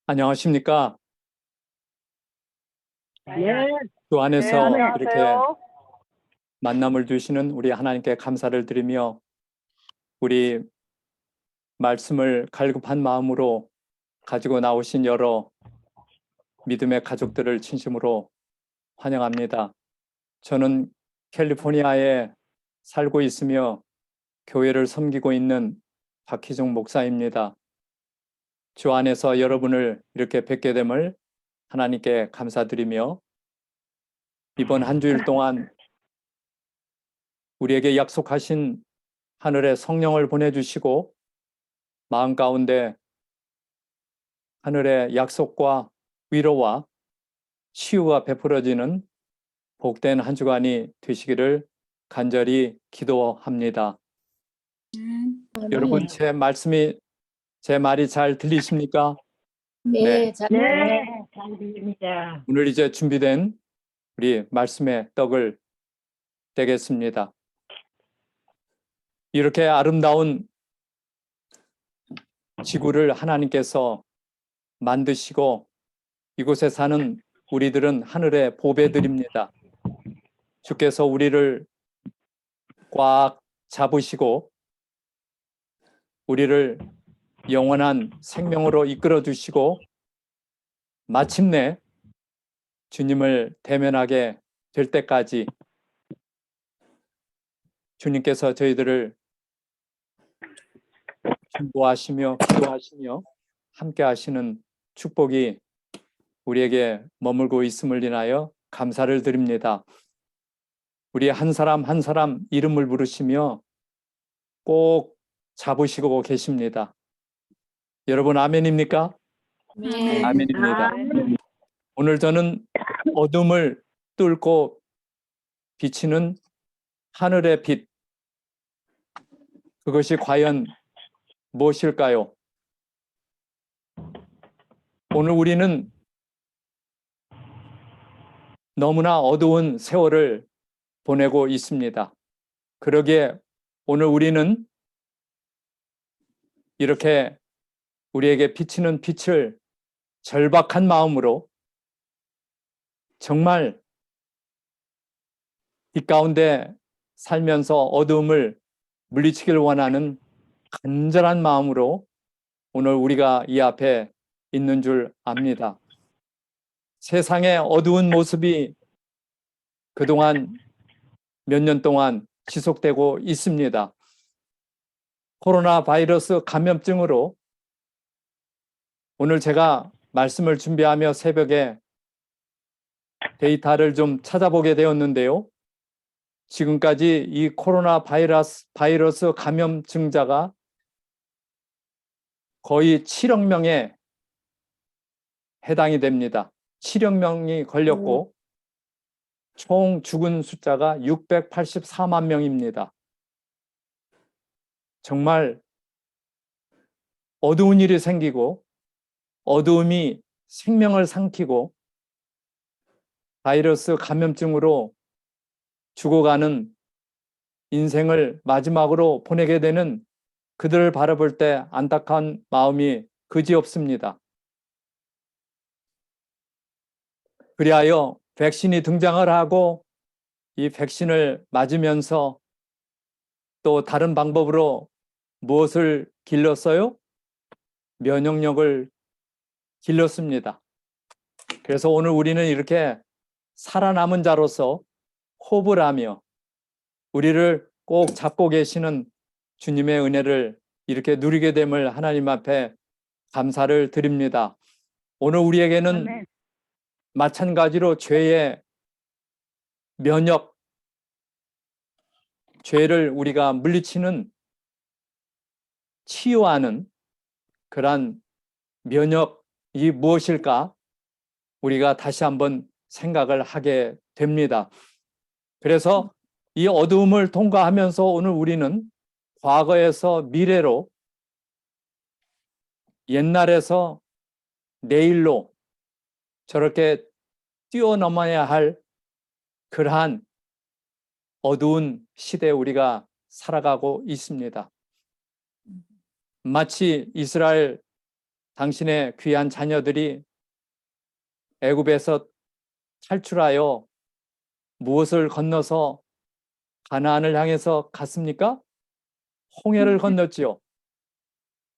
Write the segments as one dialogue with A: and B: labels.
A: 안녕하십니까?
B: 예,
A: 주 안에서
B: 네,
A: 이렇게
B: 안녕하세요.
A: 만남을 주시는 우리 하나님께 감사를 드리며 우리 말씀을 갈급한 마음으로 가지고 나오신 여러 믿음의 가족들을 진심으로 환영합니다. 저는 캘리포니아에 살고 있으며 교회를 섬기고 있는 박희종 목사입니다. 주 안에서 여러분을 이렇게 뵙게 됨을 하나님께 감사드리며 이번 한 주일 동안 우리에게 약속하신 하늘의 성령을 보내주시고 마음 가운데 하늘의 약속과 위로와 치유가 베풀어지는 복된 한 주간이 되시기를 간절히 기도합니다. 여러분 제 말이 잘 들리십니까? 네.
B: 네, 잘 들립니다.
A: 오늘 이제 준비된 우리 말씀의 떡을 떼겠습니다. 이렇게 아름다운 지구를 하나님께서 만드시고 이곳에 사는 우리들은 하늘의 보배들입니다. 주께서 우리를 꽉 잡으시고 우리를 영원한 생명으로 이끌어 주시고 마침내 주님을 대면하게 될 때까지 주님께서 저희들을 중보하시며 기도하시며 함께 하시는 축복이 우리에게 머물고 있음을 인하여 감사를 드립니다. 우리 한 사람 한 사람 이름을 부르시며 꼭 잡으시고 계십니다. 여러분 아멘입니까?
B: 네.
A: 아멘입니다. 오늘 저는 어둠을 뚫고 비치는 하늘의 빛, 그것이 과연 무엇일까요? 오늘 우리는 너무나 어두운 세월을 보내고 있습니다. 그러기에 오늘 우리는 이렇게 우리에게 비치는 빛을 절박한 마음으로 정말 빛 가운데 살면서 어두움을 물리치길 원하는 간절한 마음으로 오늘 우리가 이 앞에 있는 줄 압니다. 세상의 어두운 모습이 그동안 몇 년 동안 지속되고 있습니다. 코로나 바이러스 감염증으로 오늘 제가 말씀을 준비하며 새벽에 데이터를 좀 찾아보게 되었는데요. 지금까지 이 코로나 바이러스 감염증자가 거의 7억 명에 해당이 됩니다. 7억 명이 걸렸고 총 죽은 숫자가 684만 명입니다. 정말 어두운 일이 생기고 어두움이 생명을 삼키고 바이러스 감염증으로 죽어가는 인생을 마지막으로 보내게 되는 그들을 바라볼 때 안타까운 마음이 그지없습니다. 그리하여 백신이 등장을 하고 이 백신을 맞으면서 또 다른 방법으로 무엇을 길렀어요? 면역력을 길렀습니다. 그래서 오늘 우리는 이렇게 살아남은 자로서 호흡을 하며 우리를 꼭 잡고 계시는 주님의 은혜를 이렇게 누리게 됨을 하나님 앞에 감사를 드립니다. 오늘 우리에게는
B: 아멘.
A: 마찬가지로 죄의 면역, 죄를 우리가 물리치는 치유하는 그러한 면역이 무엇일까? 우리가 다시 한번 생각을 하게 됩니다. 그래서 이 어두움을 통과하면서 오늘 우리는 과거에서 미래로, 옛날에서 내일로 저렇게 뛰어넘어야 할 그러한 어두운 시대에 우리가 살아가고 있습니다. 마치 이스라엘 당신의 귀한 자녀들이 애굽에서 탈출하여 무엇을 건너서 가나안을 향해서 갔습니까? 홍해를 건넜지요.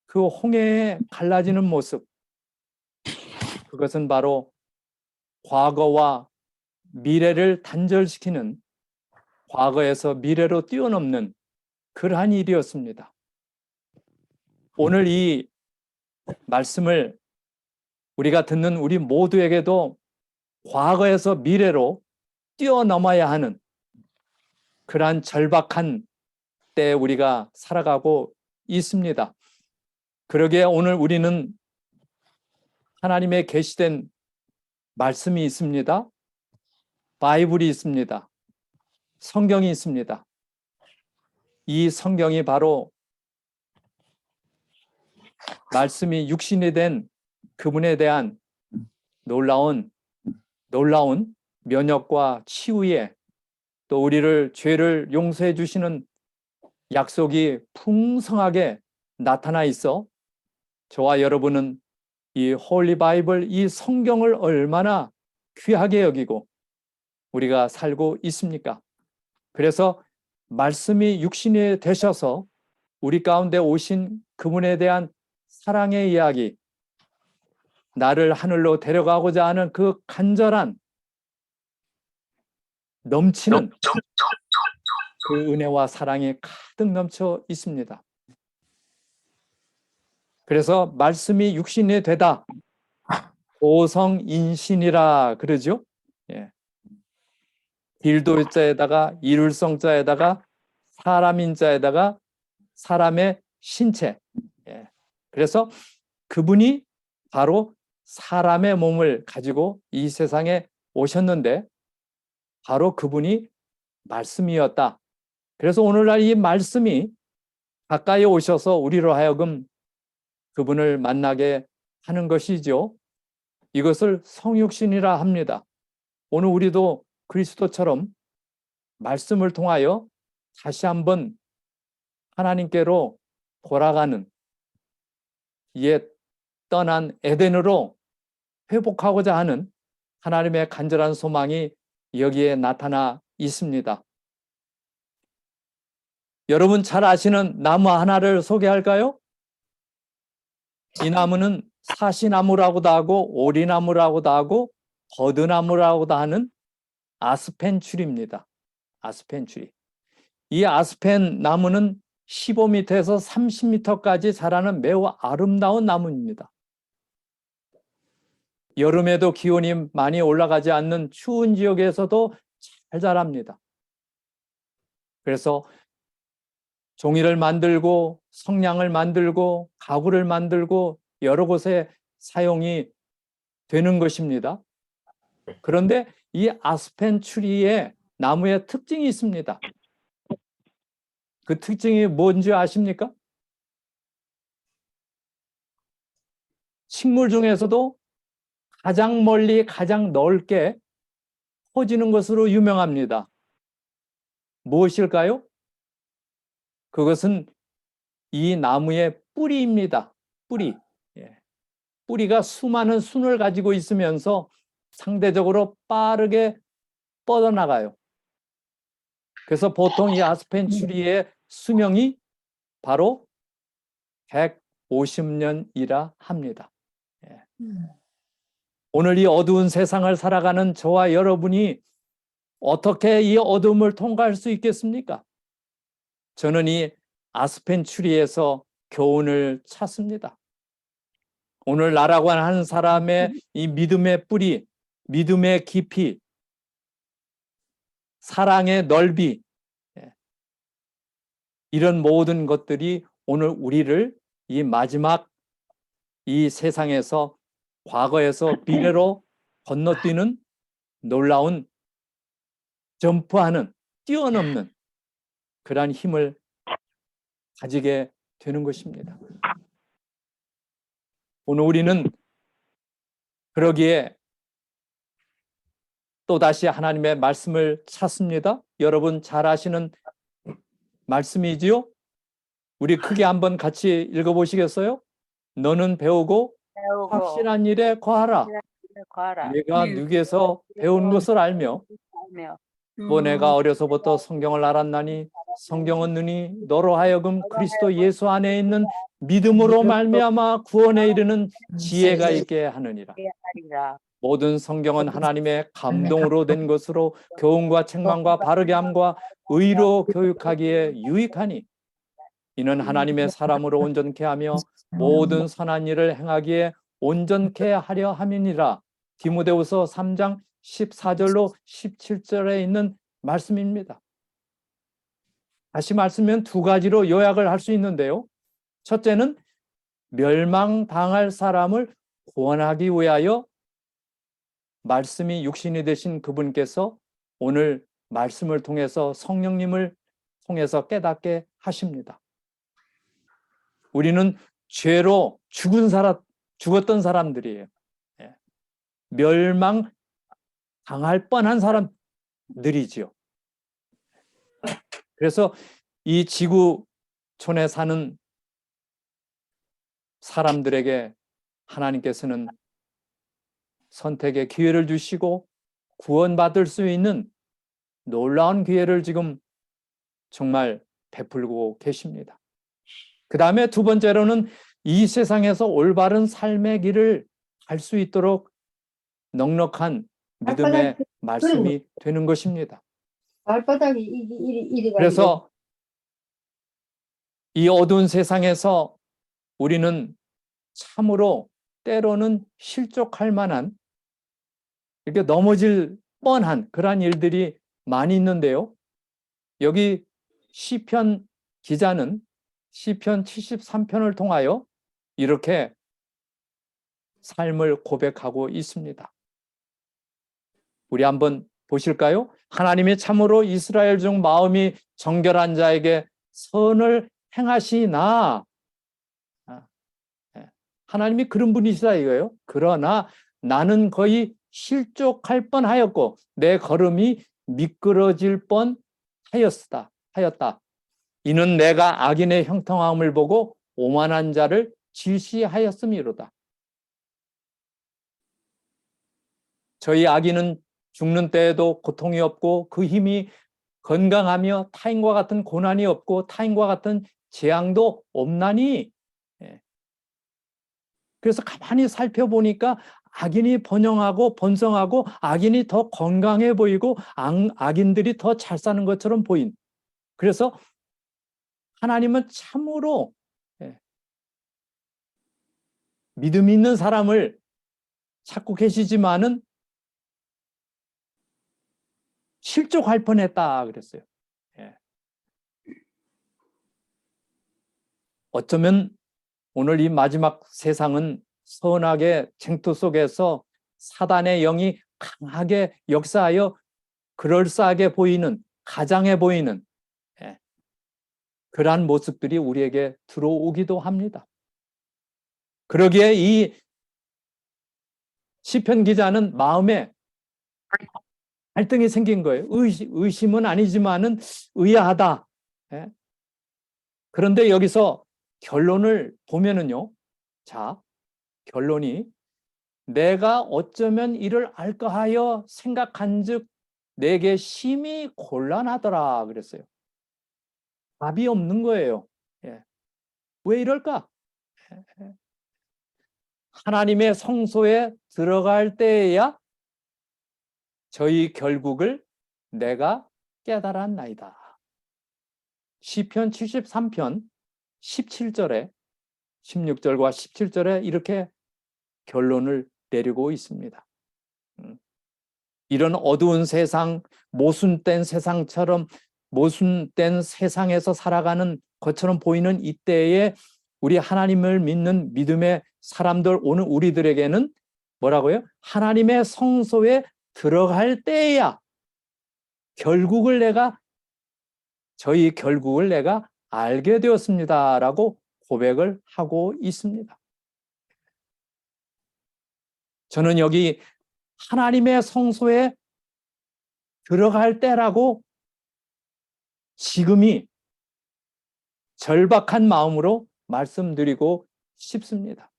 A: 그 홍해에 갈라지는 모습, 그것은 바로 과거와 미래를 단절시키는, 과거에서 미래로 뛰어넘는 그러한 일이었습니다. 오늘 이 말씀을 우리가 듣는 우리 모두에게도 과거에서 미래로 뛰어넘어야 하는 그러한 절박한 때에 우리가 살아가고 있습니다. 그러기에 오늘 우리는 하나님의 계시된 말씀이 있습니다. 바이블이 있습니다. 성경이 있습니다. 이 성경이 바로 말씀이 육신이 된 그분에 대한 놀라운 면역과 치유에, 또 우리를 죄를 용서해 주시는 약속이 풍성하게 나타나 있어 저와 여러분은 이 홀리 바이블, 이 성경을 얼마나 귀하게 여기고 우리가 살고 있습니까? 그래서 말씀이 육신이 되셔서 우리 가운데 오신 그분에 대한 사랑의 이야기, 나를 하늘로 데려가고자 하는 그 간절한 넘치는 그 은혜와 사랑이 가득 넘쳐 있습니다. 그래서 말씀이 육신이 되다, 오성인신이라 그러죠. 예. 길도자에다가 이룰성자에다가 사람인자에다가 사람의 신체. 예. 그래서 그분이 바로 사람의 몸을 가지고 이 세상에 오셨는데 바로 그분이 말씀이었다. 그래서 오늘날 이 말씀이 가까이 오셔서 우리로 하여금 그분을 만나게 하는 것이죠. 이것을 성육신이라 합니다. 오늘 우리도 그리스도처럼 말씀을 통하여 다시 한번 하나님께로 돌아가는, 옛 떠난 에덴으로 회복하고자 하는 하나님의 간절한 소망이 여기에 나타나 있습니다. 여러분 잘 아시는 나무 하나를 소개할까요? 이 나무는 사시나무라고도 하고 오리나무라고도 하고 버드나무라고도 하는 아스펜 추리입니다. 아스펜 추리. 이 아스펜 나무는 15m에서 30m까지 자라는 매우 아름다운 나무입니다. 여름에도 기온이 많이 올라가지 않는 추운 지역에서도 잘 자랍니다. 그래서 종이를 만들고 성냥을 만들고 가구를 만들고 여러 곳에 사용이 되는 것입니다. 그런데 이 아스펜 추리의 나무의 특징이 있습니다. 그 특징이 뭔지 아십니까? 식물 중에서도 가장 멀리 가장 넓게 퍼지는 것으로 유명합니다. 무엇일까요? 그것은 이 나무의 뿌리입니다. 뿌리. 예. 뿌리가 수많은 순을 가지고 있으면서 상대적으로 빠르게 뻗어나가요. 그래서 보통 이 아스펜 추리의 수명이 바로 150년이라 합니다. 예. 오늘 이 어두운 세상을 살아가는 저와 여러분이 어떻게 이 어둠을 통과할 수 있겠습니까? 저는 이 아스펜 추리에서 교훈을 찾습니다. 오늘 나라고 하는 사람의 이 믿음의 뿌리, 믿음의 깊이, 사랑의 넓이, 이런 모든 것들이 오늘 우리를 이 마지막 이 세상에서 과거에서 미래로 건너뛰는 놀라운, 점프하는, 뛰어넘는 그러한 힘을 가지게 되는 것입니다. 오늘 우리는 그러기에 또다시 하나님의 말씀을 찾습니다. 여러분 잘 아시는 말씀이지요? 우리 크게 한번 같이 읽어보시겠어요? 너는 배우고
C: 배우고
A: 확실한 일에 거하라.
C: 거하라.
A: 내가 누구에서 배운 것을 알며
C: 알며
A: 또 내가 어려서부터 성경을 알았나니 성경은 능히 너로 하여금 그리스도 예수 안에 있는 믿음으로 말미암아 구원에 이르는 지혜가 있게 하느니라.
C: 하리라.
A: 모든 성경은 하나님의 감동으로 된 것으로 교훈과 책망과 바르게 함과 의로 교육하기에 유익하니 이는 하나님의 사람으로 온전케 하며 모든 선한 일을 행하기에 온전케 하려 함이니라. 디모데후서 3장 14절로 17절에 있는 말씀입니다. 다시 말씀은 두 가지로 요약을 할 수 있는데요. 첫째는 멸망당할 사람을 구원하기 위하여 말씀이 육신이 되신 그분께서 오늘 말씀을 통해서 성령님을 통해서 깨닫게 하십니다. 우리는 죄로 죽었던 사람들이에요. 멸망 당할 뻔한 사람들이지요. 그래서 이 지구촌에 사는 사람들에게 하나님께서는 선택의 기회를 주시고 구원받을 수 있는 놀라운 기회를 지금 정말 베풀고 계십니다. 그 다음에 두 번째로는 이 세상에서 올바른 삶의 길을 갈 수 있도록 넉넉한 믿음의 말씀이 되는 것입니다.
D: 발바닥이 이리
A: 그래서 이 어두운 세상에서 우리는 참으로 때로는 실족할 만한 이렇게 넘어질 뻔한 그러한 일들이 많이 있는데요. 여기 시편 기자는 시편 73편을 통하여 이렇게 삶을 고백하고 있습니다. 우리 한번 보실까요? 하나님이 참으로 이스라엘 중 마음이 정결한 자에게 선을 행하시나. 하나님이 그런 분이시다 이거예요. 그러나 나는 거의 실족할 뻔하였고 내 걸음이 미끄러질 뻔하였다. 이는 내가 악인의 형통함을 보고 오만한 자를 질시하였음이로다. 저희 악인은 죽는 때에도 고통이 없고 그 힘이 건강하며 타인과 같은 고난이 없고 타인과 같은 재앙도 없나니. 그래서 가만히 살펴보니까 악인이 번성하고 악인이 더 건강해 보이고 악인들이 더 잘 사는 것처럼 보인. 그래서 하나님은 참으로 믿음 있는 사람을 찾고 계시지만은 실족할 뻔했다 그랬어요. 어쩌면 오늘 이 마지막 세상은 선악의 쟁투 속에서 사단의 영이 강하게 역사하여 그럴싸하게 보이는, 가장해 보이는 그러한 모습들이 우리에게 들어오기도 합니다. 그러기에 이 시편 기자는 마음에 갈등이 생긴 거예요. 의심은 아니지만은 의아하다. 그런데 여기서 결론을 보면은요. 자, 결론이 내가 어쩌면 이를 알까 하여 생각한즉 내게 심히 곤란하더라 그랬어요. 답이 없는 거예요. 왜 이럴까? 하나님의 성소에 들어갈 때에야 저희 결국을 내가 깨달았나이다. 시편 73편 17절에 16절과 17절에 이렇게 결론을 내리고 있습니다. 이런 어두운 세상, 모순된 세상처럼 모순된 세상에서 살아가는 것처럼 보이는 이때에 우리 하나님을 믿는 믿음의 사람들, 오늘 우리들에게는 뭐라고요? 하나님의 성소에 들어갈 때야 저희 결국을 내가 알게 되었습니다라고 고백을 하고 있습니다. 저는 여기 하나님의 성소에 들어갈 때라고 지금이 절박한 마음으로 말씀드리고 싶습니다.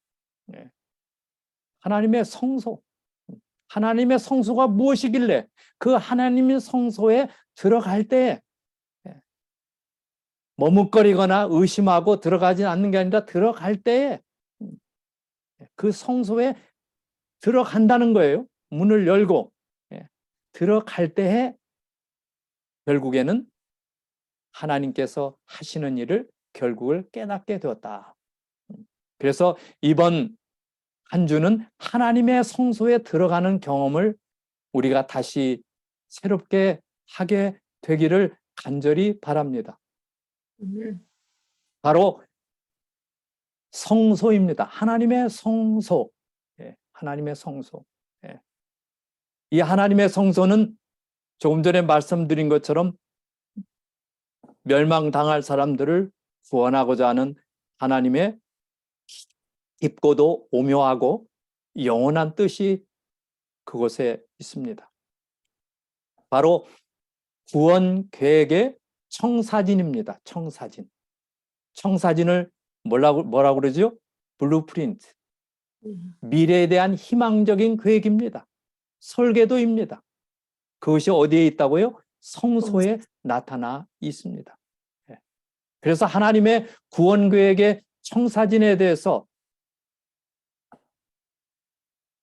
A: 하나님의 성소. 하나님의 성소가 무엇이길래 그 하나님의 성소에 들어갈 때 머뭇거리거나 의심하고 들어가지 않는 게 아니라 들어갈 때에 그 성소에 들어간다는 거예요. 문을 열고 들어갈 때에 결국에는 하나님께서 하시는 일을 결국을 깨닫게 되었다. 그래서 이번 한 주는 하나님의 성소에 들어가는 경험을 우리가 다시 새롭게 하게 되기를 간절히 바랍니다. 바로 성소입니다. 하나님의 성소. 하나님의 성소. 이 하나님의 성소는 조금 전에 말씀드린 것처럼 멸망당할 사람들을 구원하고자 하는 하나님의 깊고도 오묘하고 영원한 뜻이 그곳에 있습니다. 바로 구원 계획의 청사진입니다. 청사진. 청사진을 뭐라고 그러죠? 블루프린트. 미래에 대한 희망적인 계획입니다. 설계도입니다. 그것이 어디에 있다고요? 성소에 나타나 있습니다. 그래서 하나님의 구원 계획의 청사진에 대해서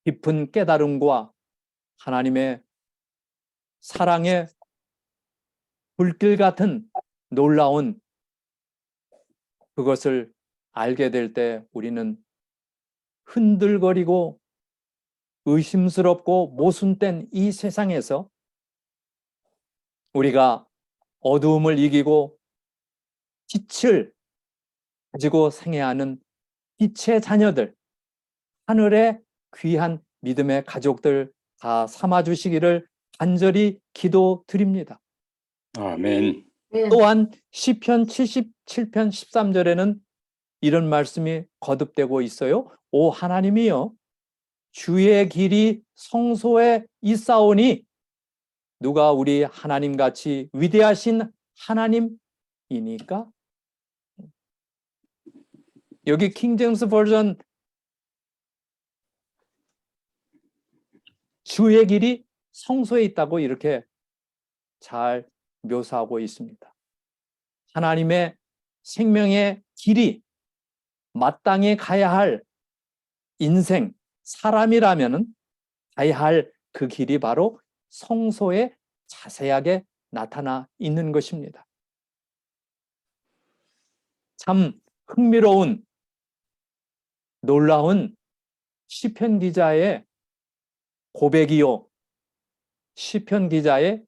A: 깊은 깨달음과 하나님의 사랑의 불길 같은 놀라운 그것을 알게 될 때 우리는 흔들거리고 의심스럽고 모순된 이 세상에서 우리가 어두움을 이기고 빛을 가지고 생애하는 빛의 자녀들, 하늘의 귀한 믿음의 가족들 다 삼아주시기를 간절히 기도드립니다.
C: 아멘.
A: 또한 시편 77편 13절에는 이런 말씀이 거듭되고 있어요. 오 하나님이여 주의 길이 성소에 있사오니 누가 우리 하나님같이 위대하신 하나님이니까? 여기 킹제임스 버전 주의 길이 성소에 있다고 이렇게 잘 묘사하고 있습니다. 하나님의 생명의 길이 마땅히 가야 할 인생, 사람이라면 가야 할 그 길이 바로 성소에 자세하게 나타나 있는 것입니다. 참 흥미로운 놀라운 시편 기자의 고백이요. 시편 기자의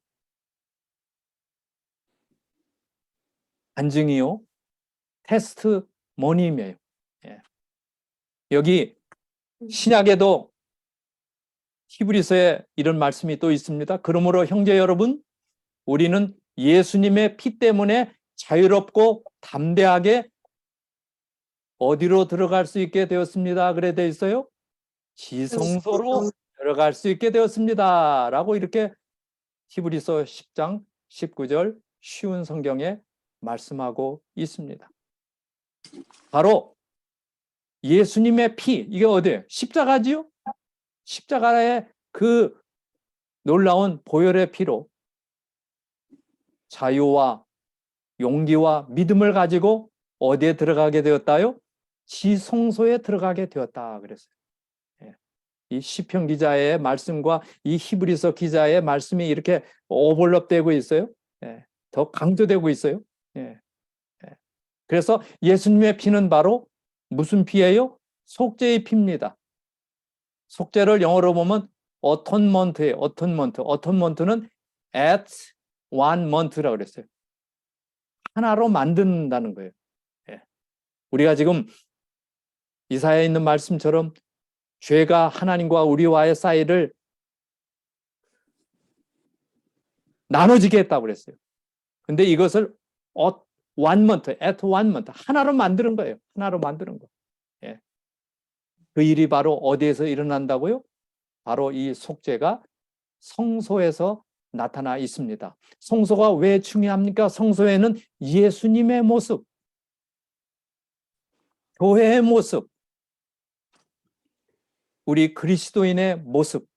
A: 간증이요. 테스트모니임이에요. 여기 신약에도 히브리서에 이런 말씀이 또 있습니다. 그러므로 형제 여러분, 우리는 예수님의 피 때문에 자유롭고 담대하게 어디로 들어갈 수 있게 되었습니다. 그래 되어 있어요. 지성소로 들어갈 수 있게 되었습니다. 라고 이렇게 히브리서 10장 19절 쉬운 성경에 말씀하고 있습니다. 바로 예수님의 피, 이게 어디예요? 십자가지요? 십자가의 그 놀라운 보혈의 피로 자유와 용기와 믿음을 가지고 어디에 들어가게 되었다요? 지성소에 들어가게 되었다 그랬어요. 이 시편 기자의 말씀과 이 히브리서 기자의 말씀이 이렇게 오버랩되고 있어요. 더 강조되고 있어요. 그래서 예수님의 피는 바로 무슨 피예요? 속죄의 피입니다. 속죄를 영어로 보면 atonement예요. atonement. atonement는 at one month라고 그랬어요. 하나로 만든다는 거예요. 우리가 지금 이사야에 있는 말씀처럼 죄가 하나님과 우리와의 사이를 나눠지게 했다고 그랬어요. 근데 이것을 one month, at one month 하나로 만드는 거예요. 하나로 만드는 거. 그 일이 바로 어디에서 일어난다고요? 바로 이 속죄가 성소에서 나타나 있습니다. 성소가 왜 중요합니까? 성소에는 예수님의 모습, 교회의 모습, 우리 그리스도인의 모습,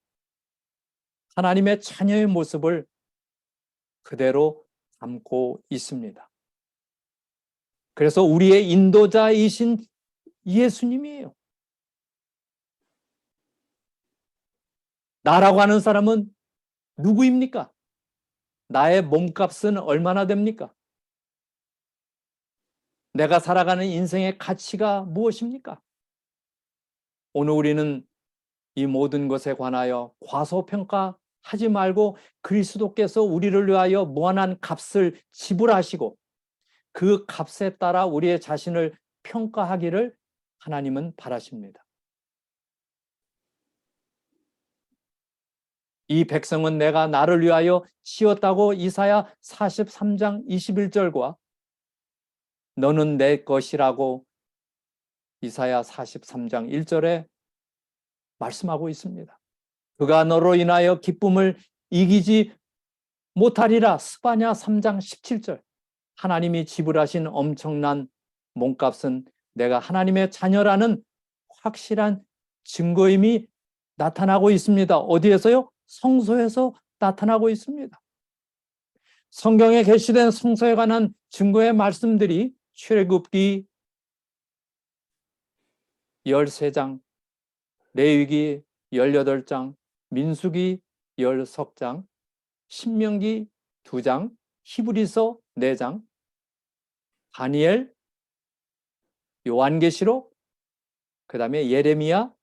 A: 하나님의 자녀의 모습을 그대로 담고 있습니다. 그래서 우리의 인도자이신 예수님이에요. 나라고 하는 사람은 누구입니까? 나의 몸값은 얼마나 됩니까? 내가 살아가는 인생의 가치가 무엇입니까? 오늘 우리는 이 모든 것에 관하여 과소평가하지 말고 그리스도께서 우리를 위하여 무한한 값을 지불하시고 그 값에 따라 우리의 자신을 평가하기를 하나님은 바라십니다. 이 백성은 내가 나를 위하여 지었다고 이사야 43장 21절과 너는 내 것이라고 이사야 43장 1절에 말씀하고 있습니다. 그가 너로 인하여 기쁨을 이기지 못하리라. 스바냐 3장 17절. 하나님이 지불하신 엄청난 몸값은 내가 하나님의 자녀라는 확실한 증거임이 나타나고 있습니다. 어디에서요? 성소에서 나타나고 있습니다. 성경에 게시된 성소에 관한 증거의 말씀들이 출애굽기 13장, 레위기 18장, 민수기 10장, 신명기 2장, 히브리서 4장, 다니엘, 요한계시록, 그 다음에 예레미야,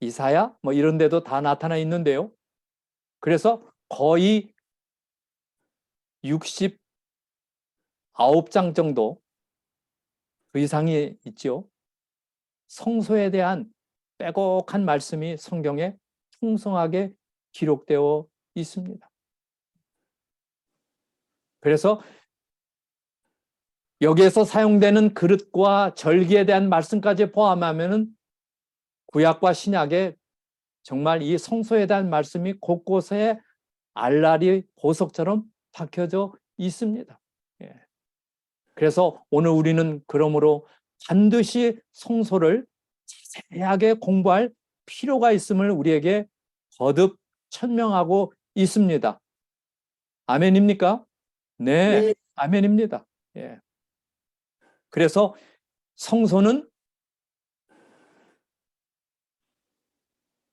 A: 이사야 뭐 이런 데도 다 나타나 있는데요. 그래서 거의 69장 정도 그 이상이 있죠. 성소에 대한 빼곡한 말씀이 성경에 풍성하게 기록되어 있습니다. 그래서 여기에서 사용되는 그릇과 절기에 대한 말씀까지 포함하면은 구약과 신약에 정말 이 성소에 대한 말씀이 곳곳에 알라리 보석처럼 박혀져 있습니다. 예. 그래서 오늘 우리는 그러므로 반드시 성소를 자세하게 공부할 필요가 있음을 우리에게 거듭 천명하고 있습니다. 아멘입니까? 네,
D: 네.
A: 아멘입니다. 예. 그래서 성소는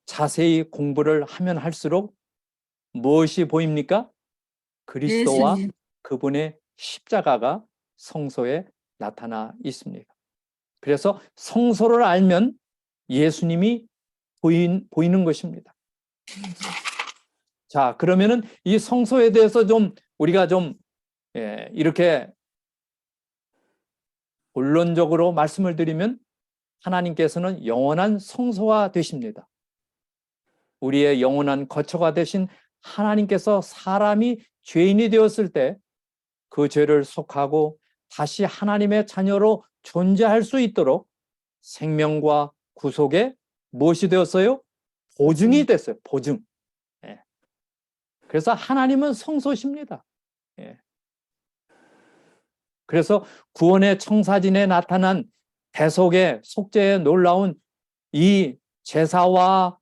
A: 자세히 공부를 하면 할수록 무엇이 보입니까? 그리스도와
D: 예수님.
A: 그분의 십자가가 성소에 나타나 있습니다. 그래서 성소를 알면 예수님이 보이는 것입니다. 자, 그러면은 이 성소에 대해서 좀 우리가 좀 이렇게 본론적으로 말씀을 드리면 하나님께서는 영원한 성소가 되십니다. 우리의 영원한 거처가 되신 하나님께서 사람이 죄인이 되었을 때 그 죄를 속하고 다시 하나님의 자녀로 존재할 수 있도록 생명과 구속에 무엇이 되었어요? 보증이 됐어요. 보증. 예. 그래서 하나님은 성소십니다. 예. 그래서 구원의 청사진에 나타난 대속의 속죄의 놀라운 이 제사와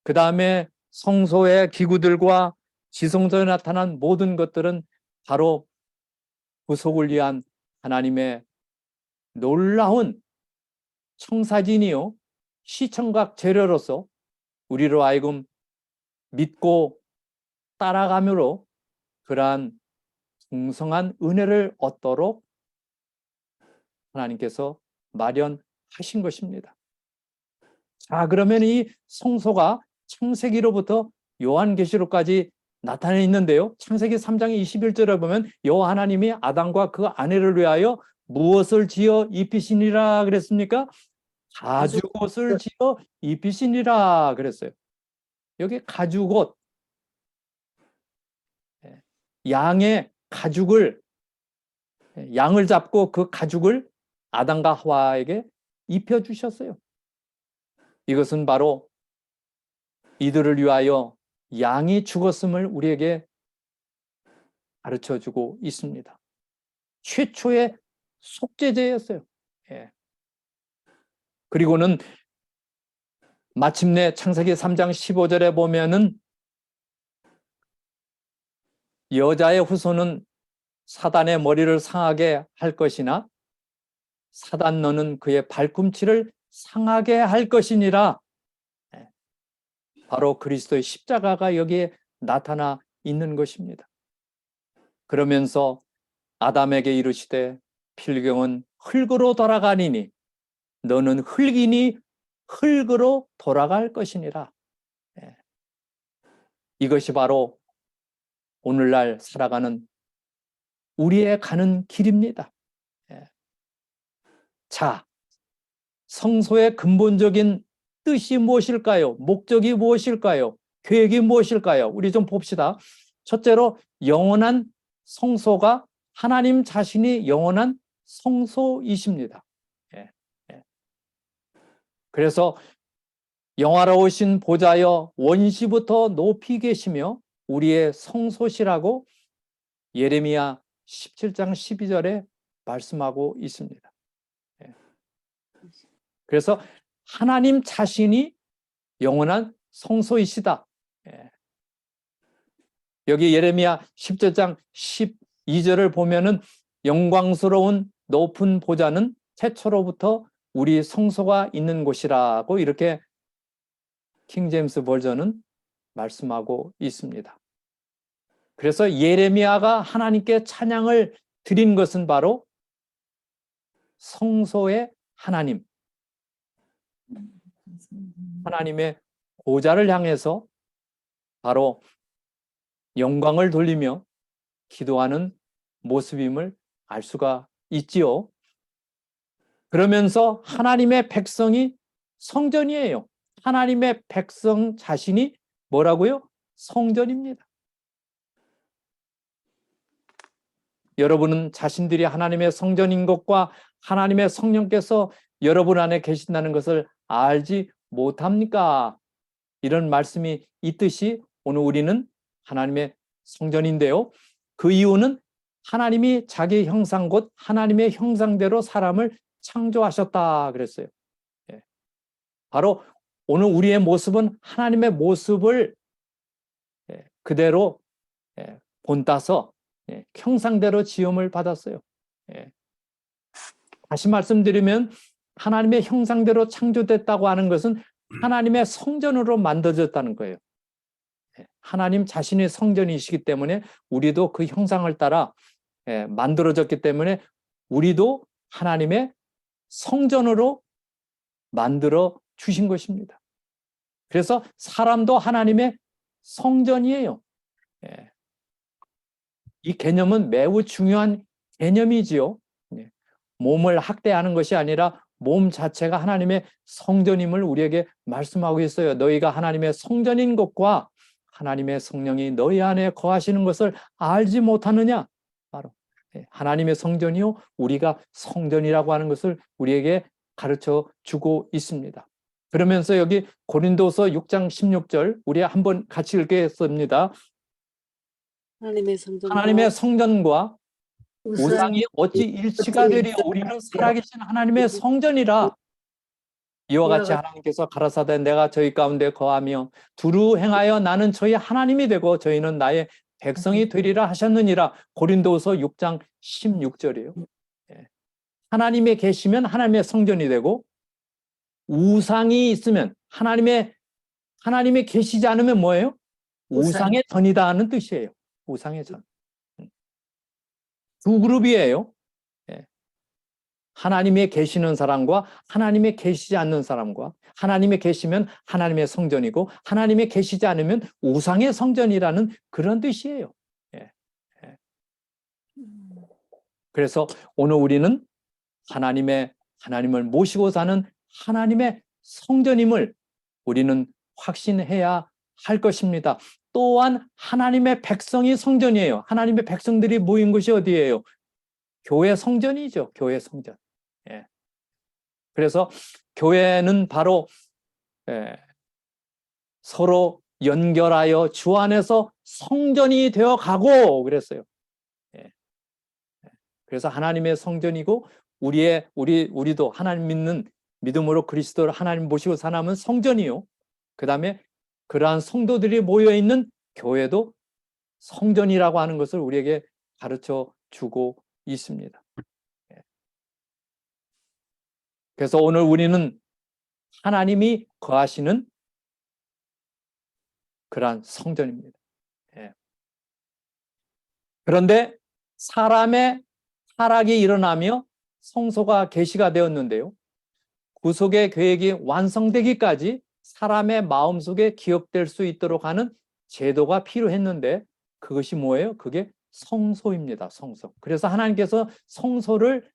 A: 그 다음에 성소의 기구들과 지성전에 나타난 모든 것들은 바로 구속을 위한 하나님의 놀라운 청사진이요 시청각 재료로서 우리로 하여금 믿고 따라가므로 그러한 풍성한 은혜를 얻도록 하나님께서 마련하신 것입니다. 자, 그러면 이 성소가 창세기로부터 요한계시록까지 나타나 있는데요. 창세기 3장 21절에 보면 여호와 하나님이 아담과 그 아내를 위하여 무엇을 지어 입히시니라 그랬습니까? 가죽옷을 지어 입히시니라 그랬어요. 여기 가죽옷, 양의 가죽을, 양을 잡고 그 가죽을 아담과 하와에게 입혀주셨어요. 이것은 바로 이들을 위하여 양이 죽었음을 우리에게 가르쳐주고 있습니다. 최초의 속죄제였어요. 예. 그리고는 마침내 창세기 3장 15절에 보면은 여자의 후손은 사단의 머리를 상하게 할 것이나 사단 너는 그의 발꿈치를 상하게 할 것이니라. 바로 그리스도의 십자가가 여기에 나타나 있는 것입니다. 그러면서 아담에게 이르시되 필경은 흙으로 돌아가니니 너는 흙이니 흙으로 돌아갈 것이니라. 이것이 바로 오늘날 살아가는 우리의 가는 길입니다. 자, 성소의 근본적인 뜻이 무엇일까요? 목적이 무엇일까요? 계획이 무엇일까요? 우리 좀 봅시다. 첫째로 영원한 성소가 하나님 자신이 영원한 성소이십니다. 그래서 영화로우신 보좌여 원시부터 높이 계시며 우리의 성소시라고 예레미야 17장 12절에 말씀하고 있습니다. 그래서 하나님 자신이 영원한 성소이시다. 여기 예레미야 17장 12절을 보면은 영광스러운 높은 보좌는 태초로부터 우리 성소가 있는 곳이라고 이렇게 킹제임스 버전은 말씀하고 있습니다. 그래서 예레미야가 하나님께 찬양을 드린 것은 바로 성소의 하나님, 하나님의 보좌를 향해서 바로 영광을 돌리며 기도하는 모습임을 알 수가 있지요. 그러면서 하나님의 백성이 성전이에요. 하나님의 백성 자신이 뭐라고요? 성전입니다. 여러분은 자신들이 하나님의 성전인 것과 하나님의 성령께서 여러분 안에 계신다는 것을 알지 못합니까? 이런 말씀이 있듯이 오늘 우리는 하나님의 성전인데요. 그 이유는 하나님이 자기 형상 곧 하나님의 형상대로 사람을 창조하셨다 그랬어요. 바로 오늘 우리의 모습은 하나님의 모습을 그대로 본따서 형상대로 지음을 받았어요. 다시 말씀드리면 하나님의 형상대로 창조됐다고 하는 것은 하나님의 성전으로 만들어졌다는 거예요. 하나님 자신이 성전이시기 때문에 우리도 그 형상을 따라 만들어졌기 때문에 우리도 하나님의 성전으로 만들어 주신 것입니다. 그래서 사람도 하나님의 성전이에요. 이 개념은 매우 중요한 개념이지요. 몸을 학대하는 것이 아니라 몸 자체가 하나님의 성전임을 우리에게 말씀하고 있어요. 너희가 하나님의 성전인 것과 하나님의 성령이 너희 안에 거하시는 것을 알지 못하느냐? 바로 하나님의 성전이요 우리가 성전이라고 하는 것을 우리에게 가르쳐 주고 있습니다. 그러면서 여기 고린도서 6장 16절 우리 한번 같이 읽겠습니다. 하나님의 성전과 우상이 어찌 일치가 되리요? 우리는 살아계신 하나님의 성전이라. 이와 같이 하나님께서 가라사대 내가 저희 가운데 거하며 두루 행하여 나는 저희 하나님이 되고 저희는 나의 백성이 되리라 하셨느니라. 고린도서 6장 16절이에요. 하나님에 계시면 하나님의 성전이 되고 우상이 있으면 하나님에 계시지 않으면 뭐예요? 우상의 전이다 하는 뜻이에요. 우상의 전. 두 그룹이에요. 하나님에 계시는 사람과 하나님에 계시지 않는 사람과 하나님에 계시면 하나님의 성전이고 하나님에 계시지 않으면 우상의 성전이라는 그런 뜻이에요. 그래서 오늘 우리는 하나님을 모시고 사는 하나님의 성전임을 우리는 확신해야 할 것입니다. 또한 하나님의 백성이 성전이에요. 하나님의 백성들이 모인 곳이 어디예요? 교회 성전이죠. 교회 성전. 그래서 교회는 바로 서로 연결하여 주 안에서 성전이 되어 가고 그랬어요. 그래서 하나님의 성전이고 우리도 하나님 믿는 믿음으로 그리스도를 하나님 모시고 사는 성전이요. 그 다음에 그러한 성도들이 모여있는 교회도 성전이라고 하는 것을 우리에게 가르쳐 주고 있습니다. 그래서 오늘 우리는 하나님이 거하시는 그러한 성전입니다. 그런데 사람의 타락이 일어나며 성소가 계시가 되었는데요. 구속의 계획이 완성되기까지 사람의 마음속에 기억될 수 있도록 하는 제도가 필요했는데 그것이 뭐예요? 그게 성소입니다. 성소. 그래서 하나님께서 성소를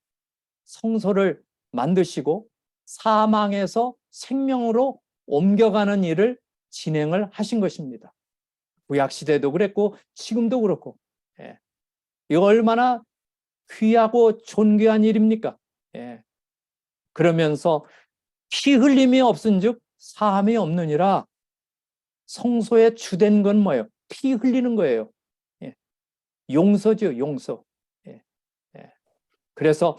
A: 만드시고 사망에서 생명으로 옮겨가는 일을 진행을 하신 것입니다. 구약 시대도 그랬고 지금도 그렇고, 이거 얼마나 귀하고 존귀한 일입니까? 그러면서 피 흘림이 없은즉 사함이 없느니라. 성소의 주된 건 뭐예요? 피 흘리는 거예요. 용서죠, 용서. 그래서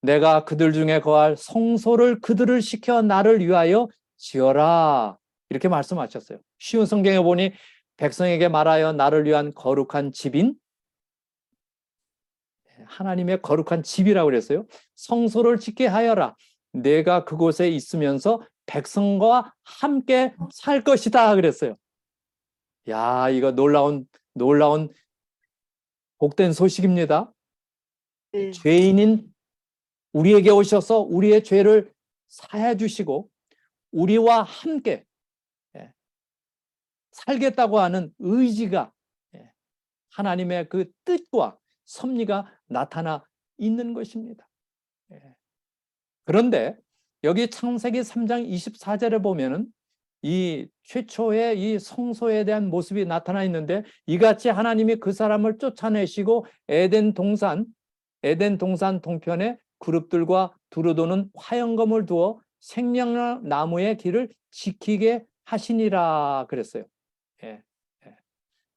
A: 내가 그들 중에 거할 성소를 그들을 시켜 나를 위하여 지어라. 이렇게 말씀하셨어요. 쉬운 성경에 보니 백성에게 말하여 나를 위한 거룩한 집인 하나님의 거룩한 집이라고 그랬어요. 성소를 짓게 하여라. 내가 그곳에 있으면서 백성과 함께 살 것이다 그랬어요. 야, 이거 놀라운 복된 소식입니다. 죄인인 우리에게 오셔서 우리의 죄를 사해 주시고 우리와 함께 살겠다고 하는 의지가, 하나님의 그 뜻과 섭리가 나타나 있는 것입니다. 그런데 여기 창세기 3장 24절에 보면은 이 최초의 이 성소에 대한 모습이 나타나 있는데, 이같이 하나님이 그 사람을 쫓아내시고 에덴 동산 동편에 그룹들과 두루도는 화영검을 두어 생명나무의 길을 지키게 하시니라 그랬어요.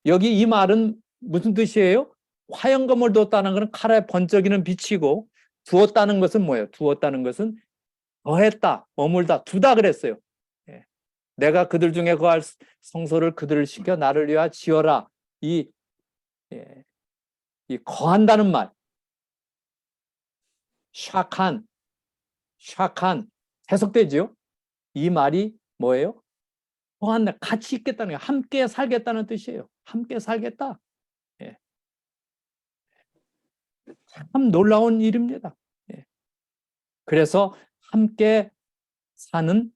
A: 여기 이 말은 무슨 뜻이에요? 화영검을 두었다는 것은 칼에 번쩍이는 빛이고, 두었다는 것은 뭐예요? 두었다는 것은 거했다, 머물다, 두다 그랬어요. 내가 그들 중에 거할 성소를 그들을 시켜 나를 위하여 지어라. 이 거한다는 말, 샤칸 해석되지요? 이 말이 뭐예요? 거한다, 같이 있겠다는 거예요. 함께 살겠다는 뜻이에요. 함께 살겠다. 참 놀라운 일입니다. 그래서 함께 사는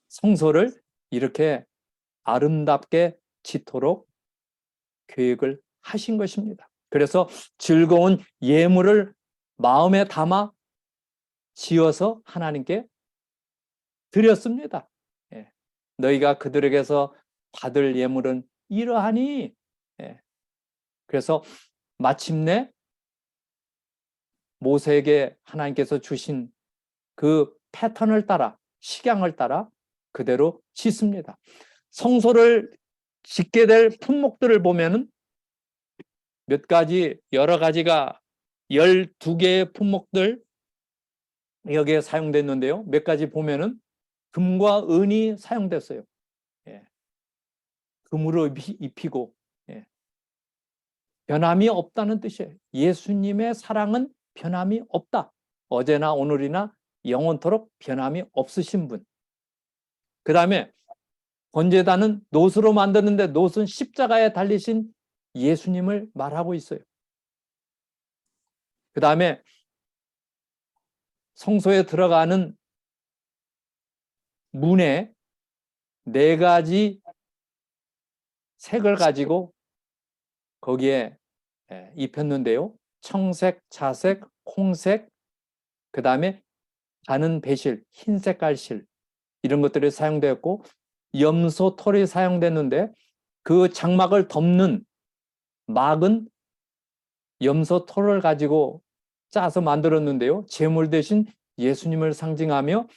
A: 성소를 이렇게 아름답게 짓도록 계획을 하신 것입니다. 그래서 즐거운 예물을 마음에 담아 지어서 하나님께 드렸습니다. 너희가 그들에게서 받을 예물은 이러하니. 그래서 마침내 모세에게 하나님께서 주신 그 패턴을 따라, 식양을 따라 그대로 짓습니다. 성소를 짓게 될 품목들을 보면은 몇 가지, 여러 가지가 12개의 품목들 여기에 사용됐는데요. 몇 가지 보면은 금과 은이 사용됐어요. 금으로 입히고, 변함이 없다는 뜻이에요. 예수님의 사랑은 변함이 없다. 어제나 오늘이나 영원토록 변함이 없으신 분. 그 다음에 번제단은 놋으로 만드는데 놋은 십자가에 달리신 예수님을 말하고 있어요. 그 다음에 성소에 들어가는 문에 4가지 색을 가지고 거기에 입혔는데요. 청색, 자색, 홍색, 그 다음에 가는 배실, 흰 색깔 실, 이런 것들이 사용되었고, 염소 털이 사용됐는데 그 장막을 덮는 막은 염소 털을 가지고 짜서 만들었는데요. 제물 대신 예수님을 상징하며,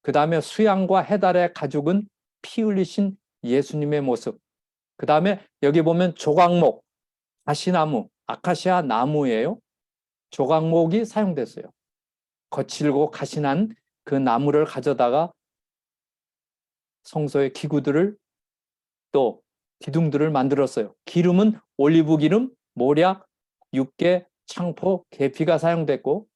A: 그 다음에 수양과 해달의 가죽은 피 흘리신 예수님의 모습, 그 다음에 여기 보면 조각목, 가시나무, 아카시아 나무예요. 조각목이 사용됐어요. 거칠고 가신한 그 나무를 가져다가 성소의 기구들을 또 기둥들을 만들었어요. 기름은 올리브 기름, 모략, 육개, 창포, 계피가 사용됐고,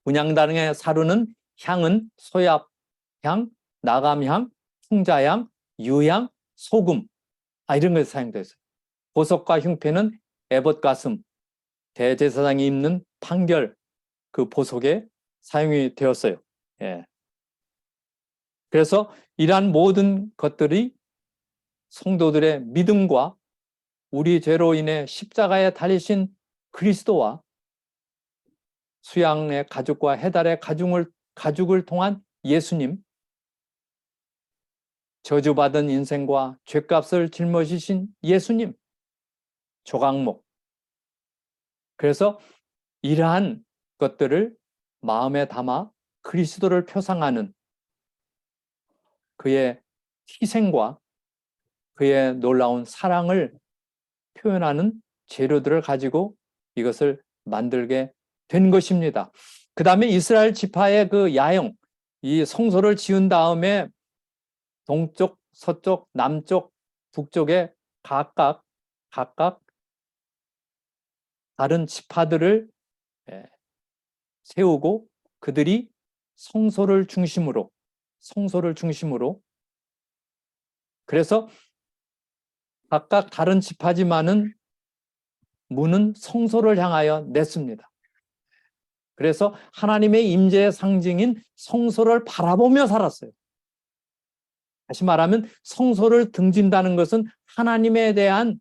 A: 분향단의 사루는 향은 소압향, 나감향, 풍자향, 유향, 소금 이런 것이 사용됐어요. 보석과 흉패는 에봇가슴, 대제사장이 입는 판결, 그 보석에 사용이 되었어요. 예. 그래서 이러한 모든 것들이 성도들의 믿음과 우리 죄로 인해 십자가에 달리신 그리스도와 수양의 가죽과 해달의 가죽을 통한 예수님, 저주받은 인생과 죗값을 짊어지신 예수님, 조각목. 그래서 이러한 것들을 마음에 담아 그리스도를 표상하는 그의 희생과 그의 놀라운 사랑을 표현하는 재료들을 가지고 이것을 만들게 된 것입니다. 그 다음에 이스라엘 지파의 그 야영, 이 성소를 지은 다음에 동쪽, 서쪽, 남쪽, 북쪽에 각각 다른 지파들을 세우고 그들이 성소를 중심으로 그래서 각각 다른 지파지만은 문은 성소를 향하여 냈습니다. 그래서 하나님의 임재의 상징인 성소를 바라보며 살았어요. 다시 말하면 성소를 등진다는 것은 하나님에 대한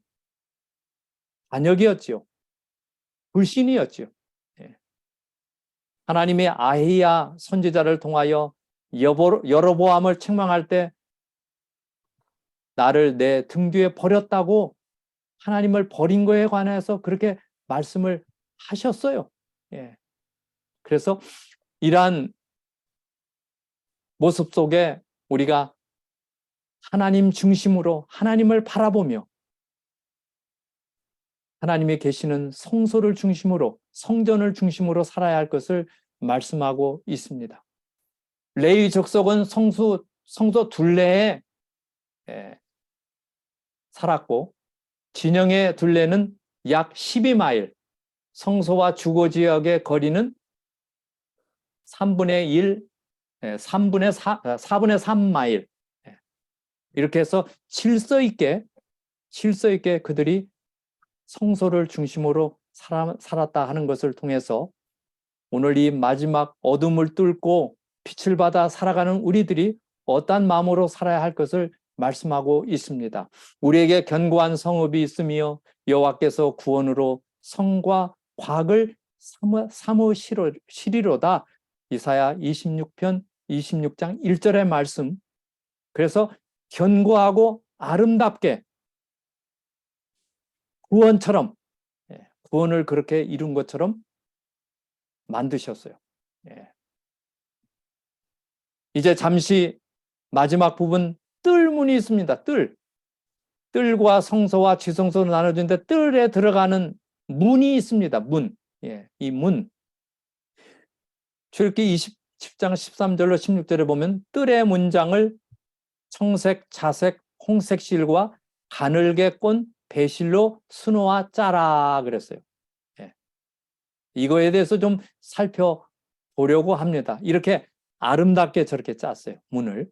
A: 반역이었지요. 불신이었지요. 하나님의 아히야 선지자를 통하여 여로보암을 책망할 때 나를 내 등 뒤에 버렸다고 하나님을 버린 거에 관해서 그렇게 말씀을 하셨어요. 그래서 이러한 모습 속에 우리가 하나님 중심으로 하나님을 바라보며 하나님이 계시는 성소를 중심으로 성전을 중심으로 살아야 할 것을 말씀하고 있습니다. 레위 족속은 성소 둘레에 살았고 진영의 둘레는 약 12마일, 성소와 주거 지역의 거리는 3분의 1, 4분의 3마일. 이렇게 해서 질서 있게 그들이 성소를 중심으로 살았다 하는 것을 통해서 오늘 이 마지막 어둠을 뚫고 빛을 받아 살아가는 우리들이 어떠한 마음으로 살아야 할 것을 말씀하고 있습니다. 우리에게 견고한 성읍이 있으며 여호와께서 구원으로 성과 곽을 삼으시리로다. 이사야 26편 26장 1절의 말씀. 그래서 견고하고 아름답게 구원처럼 구원을 그렇게 이룬 것처럼 만드셨어요. 이제 잠시 마지막 부분 뜰문이 있습니다. 뜰과 성소와 지성소로 나눠지는데 뜰에 들어가는 문이 있습니다. 이 문. 출애굽기 10장 13절로 16절에 보면 뜰의 문장을 청색, 자색, 홍색 실과 가늘게 꼰 배실로 수놓아 짜라 그랬어요. 이거에 대해서 좀 살펴보려고 합니다. 이렇게 아름답게 저렇게 짰어요. 문을.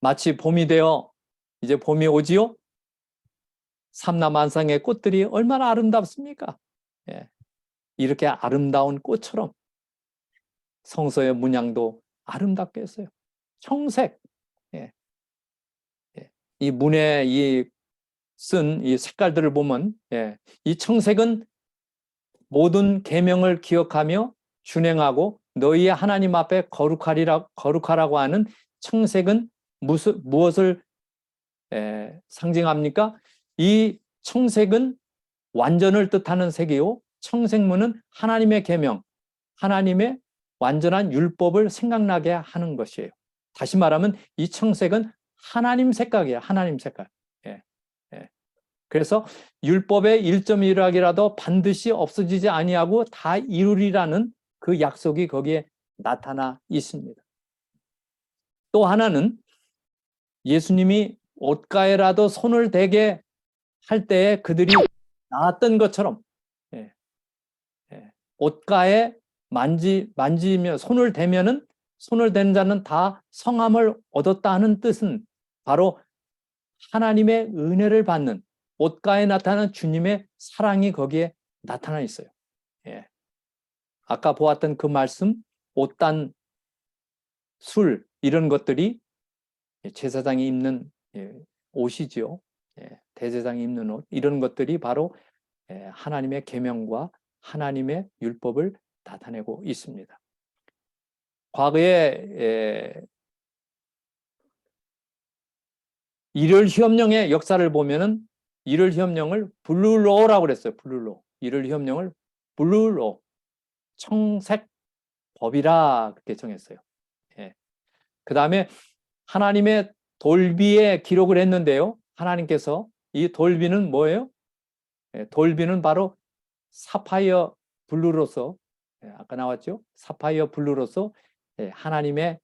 A: 마치 봄이 되어 이제 봄이 오지요? 삼라만상의 꽃들이 얼마나 아름답습니까? 이렇게 아름다운 꽃처럼 성소의 문양도 아름답게 했어요. 청색. 이 문에 쓴 이 색깔들을 보면 이 청색은 모든 계명을 기억하며 준행하고 너희의 하나님 앞에 거룩하라고 하는 청색은 무엇을 상징합니까? 이 청색은 완전을 뜻하는 색이요. 청색문은 하나님의 계명, 하나님의 완전한 율법을 생각나게 하는 것이에요. 다시 말하면 이 청색은 하나님 색깔이에요. 하나님 색깔. 그래서 율법의 1.1학이라도 반드시 없어지지 아니하고 다 이루리라는 그 약속이 거기에 나타나 있습니다. 또 하나는 예수님이 옷가에라도 손을 대게 할 때에 그들이 나았던 것처럼 옷가에 만지며 손을 대면은 손을 댄 자는 다 성함을 얻었다 하는 뜻은 바로 하나님의 은혜를 받는 옷가에 나타나는 주님의 사랑이 거기에 나타나 있어요. 아까 보았던 그 말씀, 옷단, 술 이런 것들이 제사장이 입는 옷이지요. 대제사장이 입는 옷 이런 것들이 바로 하나님의 계명과 하나님의 율법을 나타내고 있습니다. 과거에 일요일 hyom령의 역사를 보면은 일요일 hyom령을 블루로라고 그랬어요. 블루로. 일요일 hyom령을 블루로 청색 법이라 그렇게 정했어요. 그 다음에 하나님의 돌비에 기록을 했는데요. 하나님께서 이 돌비는 뭐예요? 돌비는 바로 사파이어 블루로서 아까 나왔죠? 사파이어 블루로서 하나님의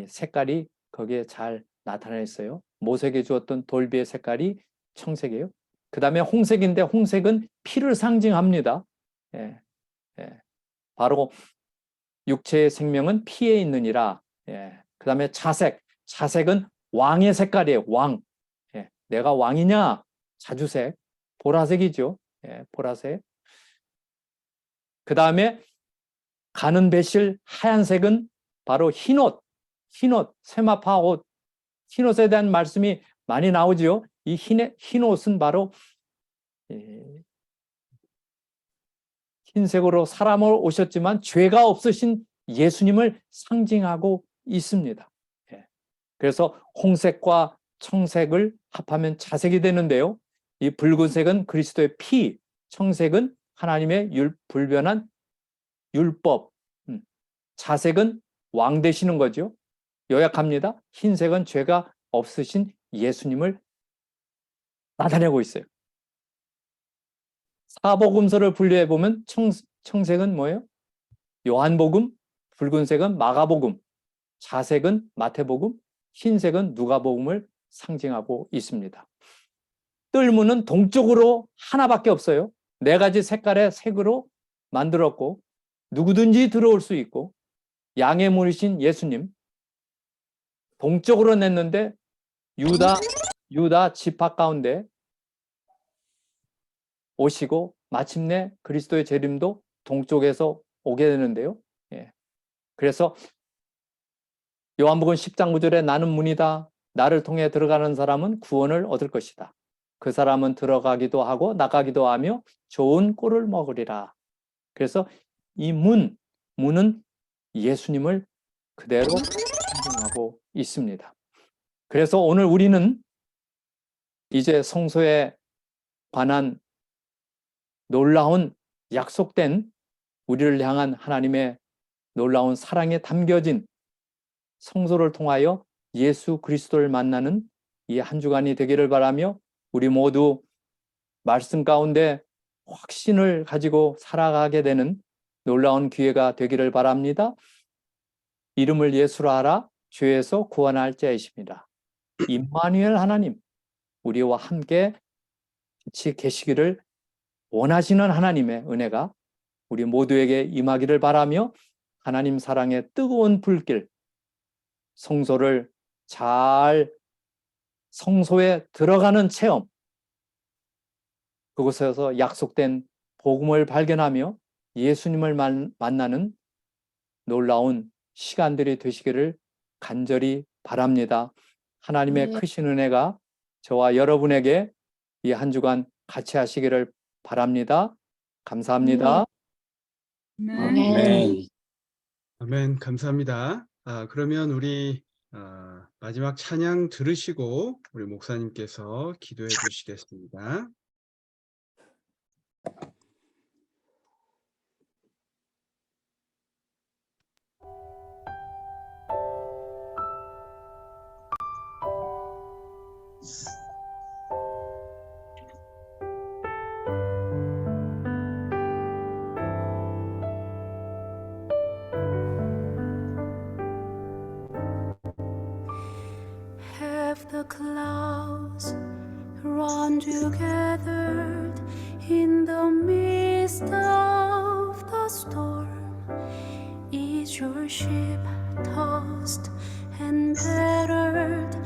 A: 색깔이 거기에 잘 나타나 있어요. 모세에게 주었던 돌비의 색깔이 청색이에요. 그 다음에 홍색인데 홍색은 피를 상징합니다. 바로 육체의 생명은 피에 있느니라. 그 다음에 자색, 자색은 왕의 색깔이에요. 왕. 내가 왕이냐? 자주색, 보라색이죠. 보라색. 그 다음에 가는 배실 하얀색은 바로 흰옷, 흰옷, 세마파 옷, 흰옷에 대한 말씀이 많이 나오죠. 이 흰옷은 바로 흰색으로 사람을 오셨지만 죄가 없으신 예수님을 상징하고 있습니다. 그래서 홍색과 청색을 합하면 자색이 되는데요. 이 붉은색은 그리스도의 피, 청색은 하나님의 불변한 율법, 자색은 왕 되시는 거죠. 요약합니다. 흰색은 죄가 없으신 예수님을 나타내고 있어요. 사복음서를 분류해 보면 청색은 뭐예요? 요한복음, 붉은색은 마가복음, 자색은 마태복음, 흰색은 누가복음을 상징하고 있습니다. 뜰문은 동쪽으로 하나밖에 없어요. 4가지 색깔의 색으로 만들었고 누구든지 들어올 수 있고 양의 물이신 예수님 동쪽으로 냈는데 유다 지파 가운데 오시고 마침내 그리스도의 재림도 동쪽에서 오게 되는데요. 그래서 요한복음 10장 9절에 나는 문이다. 나를 통해 들어가는 사람은 구원을 얻을 것이다. 그 사람은 들어가기도 하고 나가기도 하며 좋은 꼴을 먹으리라. 그래서 이 문은 예수님을 그대로 상징하고 있습니다. 그래서 오늘 우리는 이제 성소에 관한 놀라운 약속된 우리를 향한 하나님의 놀라운 사랑에 담겨진 성소를 통하여 예수 그리스도를 만나는 이 한 주간이 되기를 바라며 우리 모두 말씀 가운데 확신을 가지고 살아가게 되는 놀라운 기회가 되기를 바랍니다. 이름을 예수로 하라 죄에서 구원할 자이십니다. 임마누엘 하나님 우리와 함께 같이 계시기를 원하시는 하나님의 은혜가 우리 모두에게 임하기를 바라며 하나님 사랑의 뜨거운 불길 성소를 잘 성소에 들어가는 체험 그곳에서 약속된 복음을 발견하며 예수님을 만나는 놀라운 시간들이 되시기를 간절히 바랍니다. 하나님의 크신 은혜가 저와 여러분에게 이 한 주간 같이 하시기를 바랍니다. 감사합니다.
B: 아멘.
C: 아멘. 감사합니다. 그러면 우리 마지막 찬양 들으시고 우리 목사님께서 기도해 주시겠습니다.
E: the clouds run together in the midst of the storm. Is your ship tossed and battered?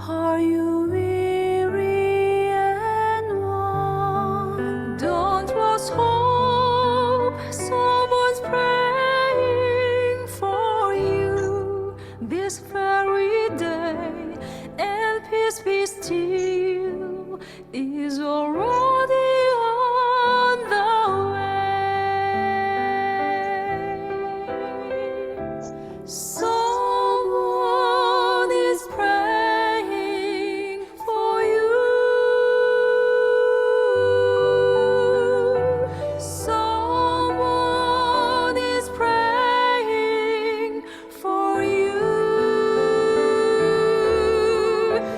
E: Are you weary and worn? Don't lose hope, someone's praying for you this very day, and peace be still is already on the way. Someone is praying for you. Someone is praying for you.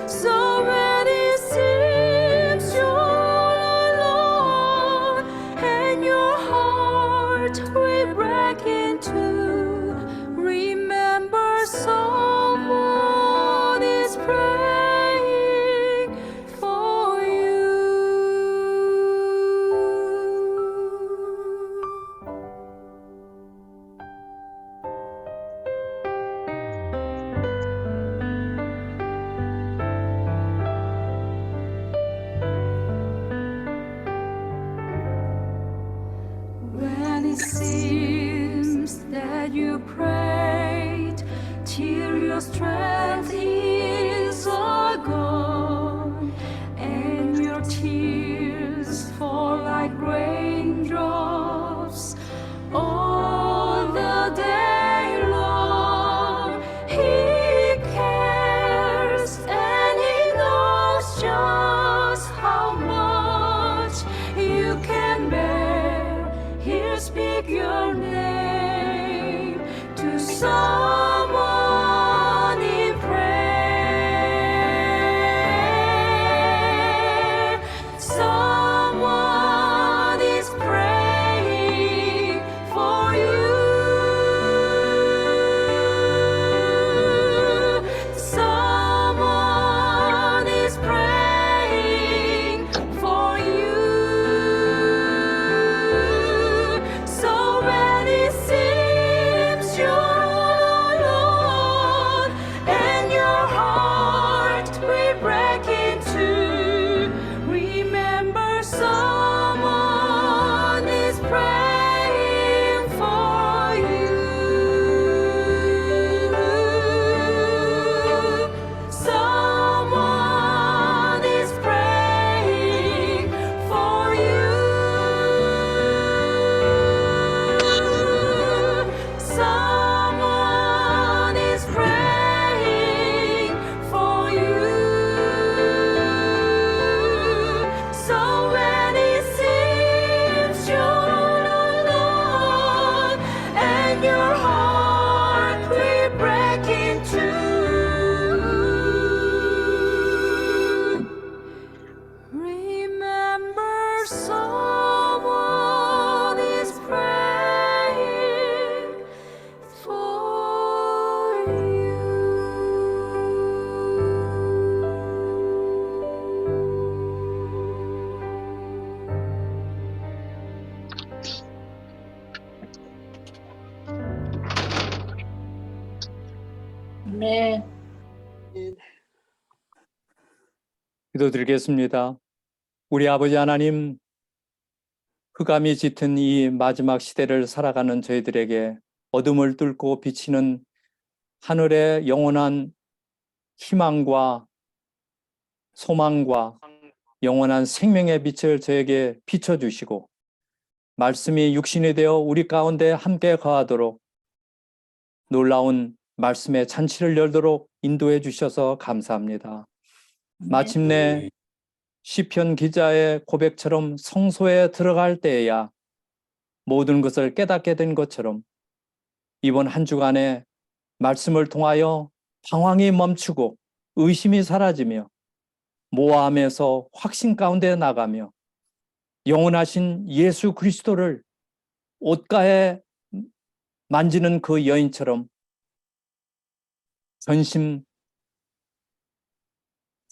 E: So when it seems you're alone and your heart will break in two, remember someone is praying for you. When it seems that you prayed till your strength is all gone, and your tears fall like raindrops all the day long. He cares and he knows just how much you can bear. He'll speak your name to someone in prayer. Someone is praying for you. Someone is praying for you. So when it seems you're all alone and your heart will break in two, remember someone is praying for you. Someone is praying for you. Someone is praying for you. So when it seems you're alone and your heart will break in two, remember someone is praying for you.
B: 아멘.
A: 기도드리겠습니다. 우리 아버지 하나님, 흑암이 짙은 이 마지막 시대를 살아가는 저희들에게 어둠을 뚫고 비치는 하늘의 영원한 희망과 소망과 영원한 생명의 빛을 저에게 비춰주시고, 말씀이 육신이 되어 우리 가운데 함께 거하도록 놀라운 말씀의 잔치를 열도록 인도해 주셔서 감사합니다. 마침내 시편 기자의 고백처럼 성소에 들어갈 때에야 모든 것을 깨닫게 된 것처럼 이번 한 주간에 말씀을 통하여 방황이 멈추고 의심이 사라지며 모함에서 확신 가운데 나가며 영원하신 예수 그리스도를 옷가에 만지는 그 여인처럼 전심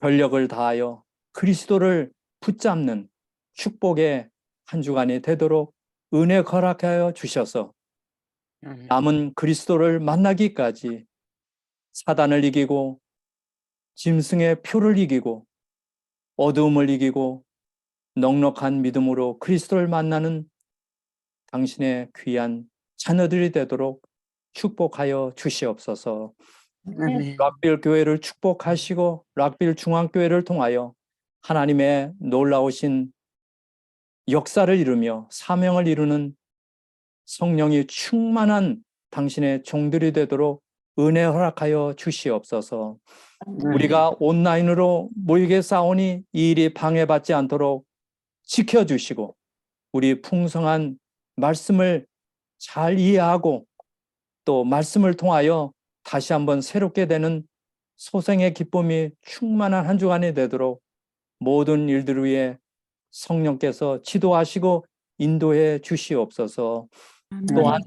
A: 전력을 다하여 그리스도를 붙잡는 축복의 한 주간이 되도록 은혜 허락하여 주셔서 남은 그리스도를 만나기까지 사단을 이기고 짐승의 표를 이기고 어두움을 이기고 넉넉한 믿음으로 그리스도를 만나는 당신의 귀한 자녀들이 되도록 축복하여 주시옵소서. 락빌 교회를 축복하시고 락빌 중앙교회를 통하여 하나님의 놀라우신 역사를 이루며 사명을 이루는 성령이 충만한 당신의 종들이 되도록 은혜 허락하여 주시옵소서. 우리가 온라인으로 모이게 싸우니 이 일이 방해받지 않도록 지켜주시고 우리 풍성한 말씀을 잘 이해하고 또 말씀을 통하여 다시 한번 새롭게 되는 소생의 기쁨이 충만한 한 주간이 되도록 모든 일들 위해 성령께서 지도하시고 인도해 주시옵소서. 또한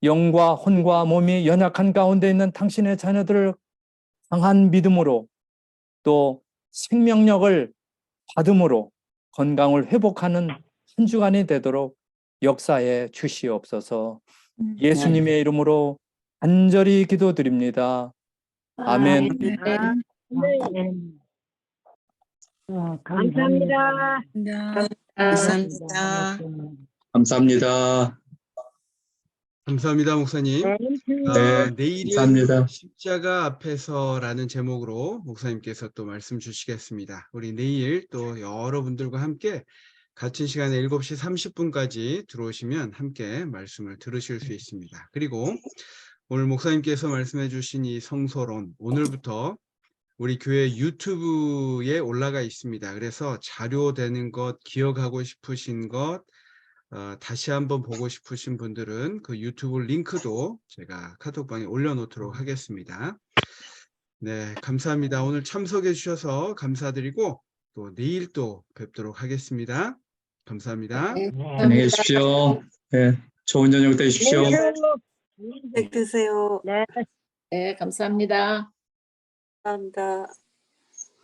A: 영과 혼과 몸이 연약한 가운데 있는 당신의 자녀들을 강한 믿음으로 또 생명력을 받음으로 건강을 회복하는 한 주간이 되도록 역사해 주시옵소서. 예수님의 이름으로 간절히 기도드립니다. 아멘.
F: 감사합니다.
B: 감사합니다.
A: 감사합니다.
C: 감사합니다, 목사님.
A: 네,
C: 내일은
A: 감사합니다.
C: 십자가 앞에서라는 제목으로 목사님께서 또 말씀 주시겠습니다. 우리 내일 또 여러분들과 함께 같은 시간에 7시 30분까지 들어오시면 함께 말씀을 들으실 수 있습니다. 그리고 오늘 목사님께서 말씀해 주신 이 성서론, 오늘부터 우리 교회 유튜브에 올라가 있습니다. 그래서 자료되는 것, 기억하고 싶으신 것, 다시 한번 보고 싶으신 분들은 그 유튜브 링크도 제가 카톡방에 올려놓도록 하겠습니다. 네, 감사합니다. 오늘 참석해 주셔서 감사드리고 또 내일 또 뵙도록 하겠습니다. 감사합니다.
A: 안녕히 계십시오. 네, 좋은 저녁 되십시오.
F: 네, 드세요.
B: 네, 감사합니다.
F: 감사합니다.